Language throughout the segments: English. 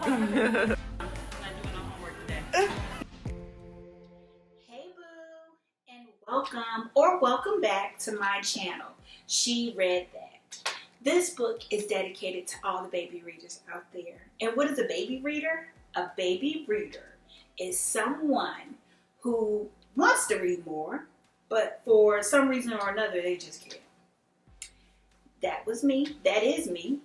not doing no homework today. Hey boo, and welcome back to my channel. She Read That. This book is dedicated to all the baby readers out there. And what is a baby reader? A baby reader is someone who wants to read more, but for some reason or another, they just can't. That was me. That is me.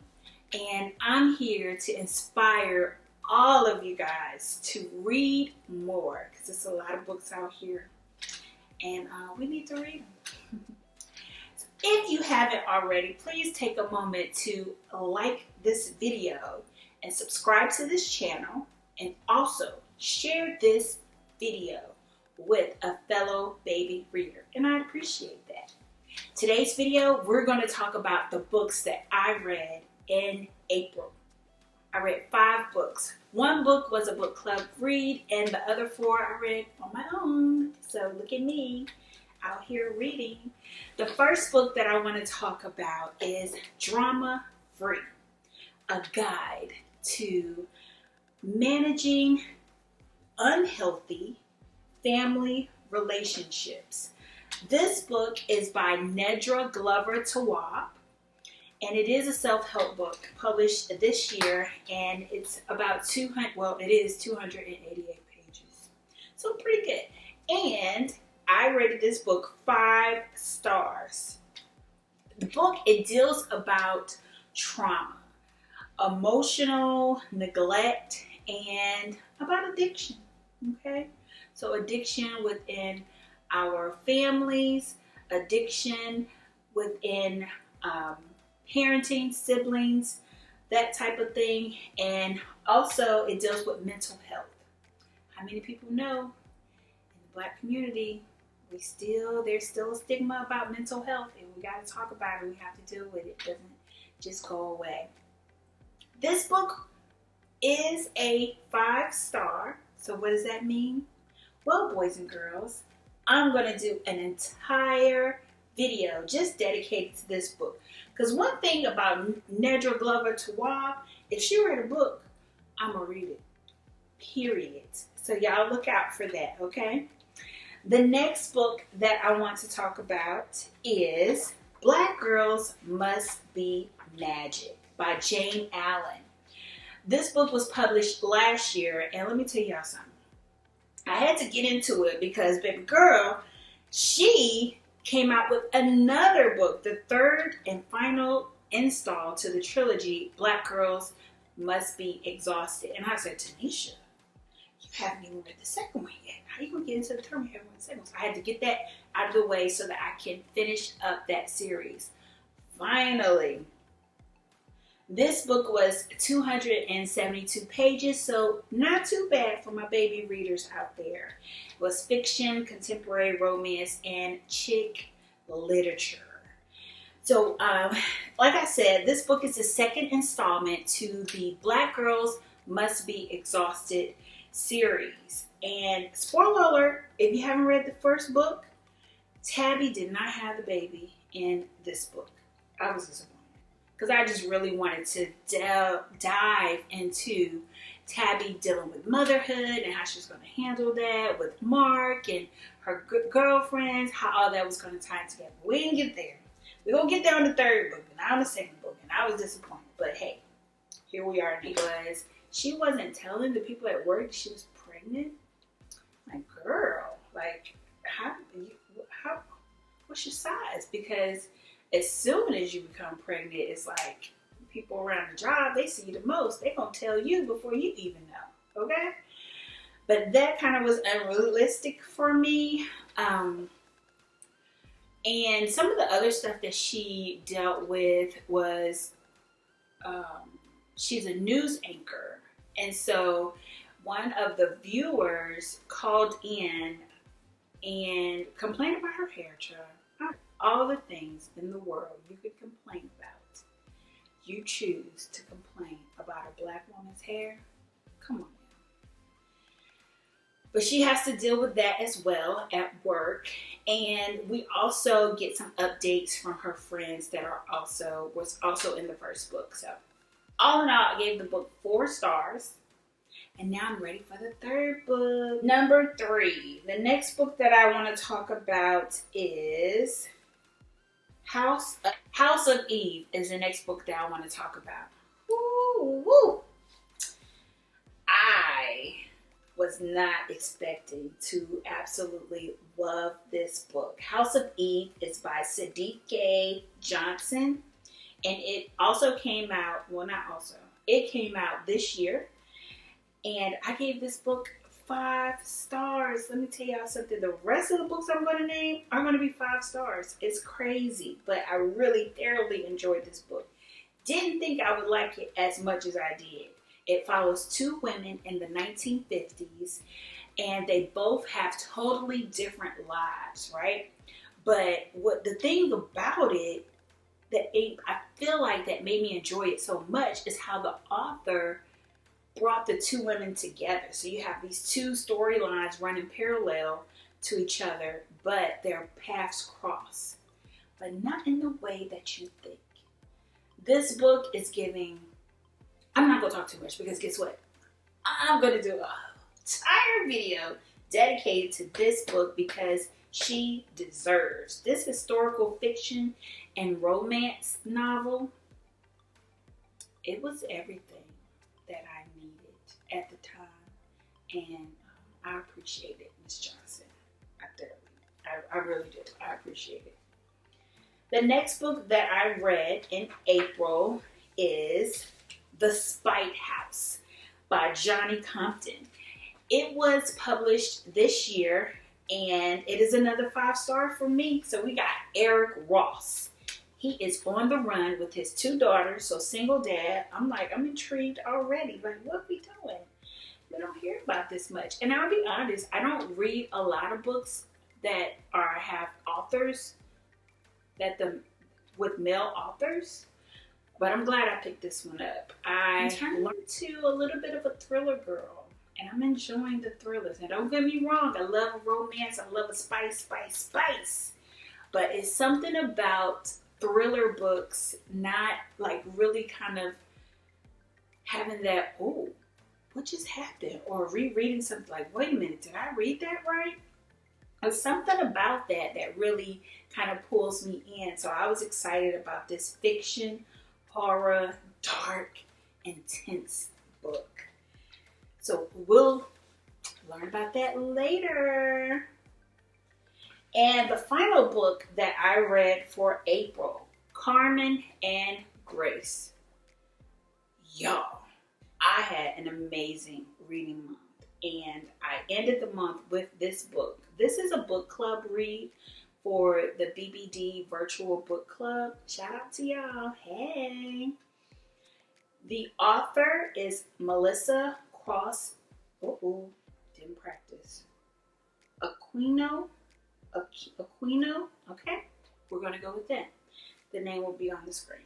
And I'm here to inspire all of you guys to read more, because there's a lot of books out here and we need to read them. So if you haven't already, please take a moment to like this video and subscribe to this channel, and also share this video with a fellow baby reader, and I'd appreciate that. Today's video, we're going to talk about the books that I read in April. I read 5 books. One book was a book club read, and the other 4 I read on my own. So look at me out here reading. The first book that I want to talk about is Drama Free, a guide to managing unhealthy family relationships. This book is by Nedra Glover Tawwab, and it is a self-help book published this year, and it's about 288 pages. So pretty good. And I rated this book 5 stars. The book, it deals about trauma, emotional neglect, and about addiction. Okay? So addiction within our families, addiction within parenting, siblings, that type of thing. And also it deals with mental health. How many people know in the Black community, there's still a stigma about mental health, and we got to talk about it. We have to deal with it. It doesn't just go away. This book is a 5-star. So what does that mean? Well, boys and girls, I'm going to do an entire video just dedicated to this book. Because one thing about Nedra Glover Tawwab, if she read a book, I'm going to read it. Period. So y'all look out for that, okay? The next book that I want to talk about is Black Girls Must Be Magic by Jane Allen. This book was published last year, and let me tell y'all something. I had to get into it because baby girl, she came out with another book, the 3rd and final install to the trilogy, Black Girls Must Be Exhausted. And I said, Tanisha, you haven't even read the second one yet. How are you going to get into the third one? You haven't read the second one. So I had to get that out of the way so that I can finish up that series. Finally. This book was 272 pages, so not too bad for my baby readers out there. It was fiction, contemporary romance, and chick literature. So, like I said, this book is the 2nd installment to the Black Girls Must Be Exhausted series. And spoiler alert, if you haven't read the first book, Tabby did not have the baby in this book. I was disappointed, because I just really wanted to dive into Tabby dealing with motherhood and how she was going to handle that with Mark and her girlfriends, how all that was going to tie together. We didn't get there. We're going to get there on the 3rd book, and not on the 2nd book, and I was disappointed. But hey, here we are, because she wasn't telling the people at work she was pregnant. Like, girl, like, what's your size? Because as soon as you become pregnant, it's like people around the job, they see you the most. They're going to tell you before you even know, okay? But that kind of was unrealistic for me. And some of the other stuff that she dealt with was, she's a news anchor. And so one of the viewers called in and complained about her hair, child. All the things in the world you could complain about, you choose to complain about a Black woman's hair? Come on now. But she has to deal with that as well at work. And we also get some updates from her friends that was also in the first book. So all in all, I gave the book 4 stars. And now I'm ready for the third book. Number 3. The next book that I want to talk about is House of Eve is the next book that I want to talk about. Woo, woo. I was not expecting to absolutely love this book. House of Eve is by Sadiq Gay Johnson. And it also came out, it came out this year. And I gave this book 5 stars. Let me tell y'all something. The rest of the books I'm going to name are going to be 5 stars. It's crazy, but I really thoroughly enjoyed this book. Didn't think I would like it as much as I did. It follows 2 women in the 1950s, and they both have totally different lives, right? But what the thing about it I feel like that made me enjoy it so much is how the author brought the 2 women together. So you have these 2 storylines running parallel to each other, but their paths cross, but not in the way that you think. This book is giving, I'm not going to talk too much because guess what? I'm going to do an entire video dedicated to this book because she deserves. This historical fiction and romance novel, it was everything that I needed at the time, and I appreciate it, Miss Johnson. I really do. I appreciate it. The next book that I read in April is The Spite House by Johnny Compton. It was published this year, and it is another 5-star for me. So we got Eric Ross. He is on the run with his 2 daughters, so single dad. I'm intrigued already. Like, what we doing? We don't hear about this much. And I'll be honest, I don't read a lot of books that have authors with male authors. But I'm glad I picked this one up. I turned into a little bit of a thriller girl, and I'm enjoying the thrillers. And don't get me wrong, I love a romance. I love a spice. But it's something about thriller books not like really kind of having that, oh, what just happened? Or rereading something like, wait a minute, did I read that right? There's something about that really kind of pulls me in. So I was excited about this fiction, horror, dark, intense book. So we'll learn about that later. And the final book that I read for April, Carmen and Grace. Y'all, I had an amazing reading month, and I ended the month with this book. This is a book club read for the BBD Virtual Book Club. Shout out to y'all. Hey. The author is Melissa Cross. Didn't practice. Aquino. Okay, we're going to go with that. The name will be on the screen.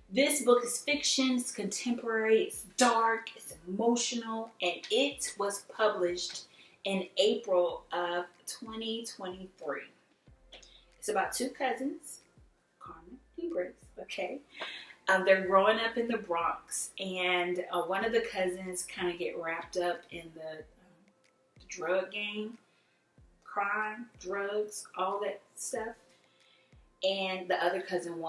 This book is fiction, it's contemporary, it's dark, it's emotional, and it was published in April of 2023. It's about 2 cousins, Carmen and Grace, okay? They're growing up in the Bronx, and one of the cousins kind of get wrapped up in the drug game. Crime, drugs, all that stuff. And the other cousin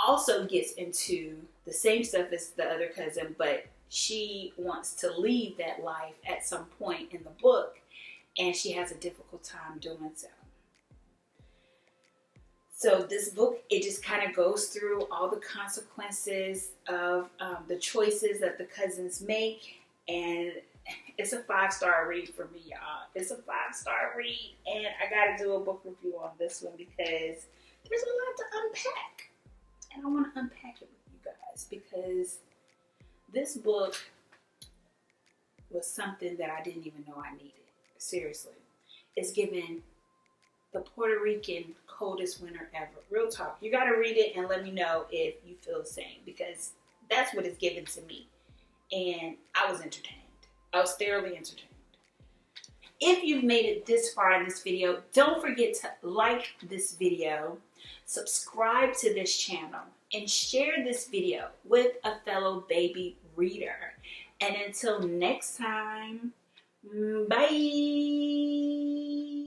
also gets into the same stuff as the other cousin, but she wants to leave that life at some point in the book, and she has a difficult time doing so. So this book, it just kind of goes through all the consequences of the choices that the cousins make, and it's a 5-star read for me, y'all. It's a 5-star read, and I got to do a book review on this one because there's a lot to unpack. And I want to unpack it with you guys because this book was something that I didn't even know I needed. Seriously. It's given the Puerto Rican coldest winter ever. Real talk. You got to read it and let me know if you feel the same because that's what it's given to me. And I was entertained. I was thoroughly entertained. If you've made it this far in this video, don't forget to like this video, subscribe to this channel, and share this video with a fellow baby reader. And until next time, bye.